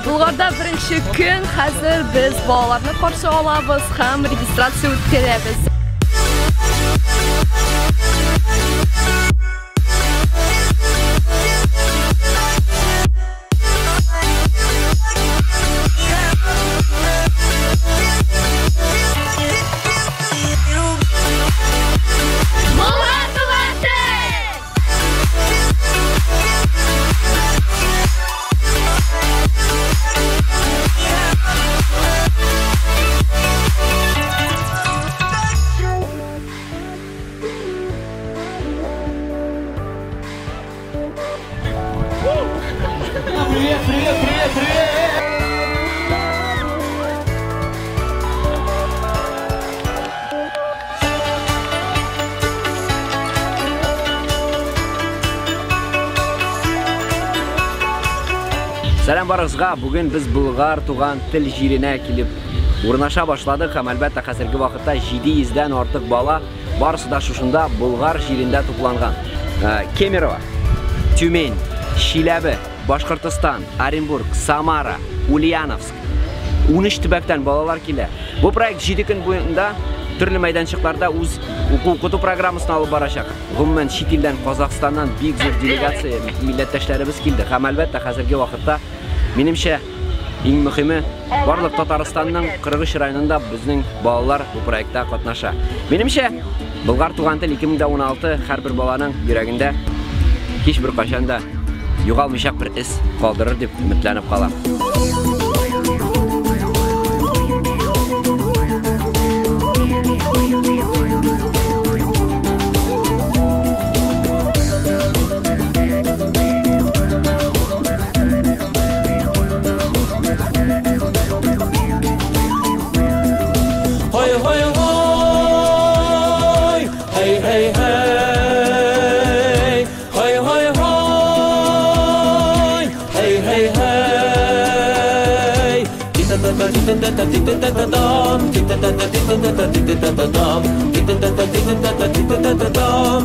Bulgarda birinchi kun, hozir biz bolalarni qarshi olamiz ham registratsiya o'tkazamiz. Привет! Сәлем барыңызға, бүгін біз Bulgar туған тел җиренә килеп урнаша башладык һәм әлбәттә хәзерге вакытта 700-дән артык бала барысы да шушында Bulgar җирендә тупланган. Кемерово, Тюмень, Чиләбе, Башкортстан, Оренбург, Самара, Ульяновск, 13 төбәктән балалар килә. Бу проект 7 көн буенда төрле мәйданчыкларда үз укыту программасын алып барачак. Гомумән чит илдән, Казакстаннан бик зур делегация милләттәшләребез килде. Һәм әлбәттә хәзерге вакытта минемчә иң мөһиме барлык Татарстанның 43 районында безнең балалар бу проектта катнаша. Минемчә Bulgar туган тел 2016 һәрбер баланың йөрәгендә һичбер кашан да югалмыйчак бер эз калдырыр дип өметләнеп калам.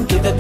Kita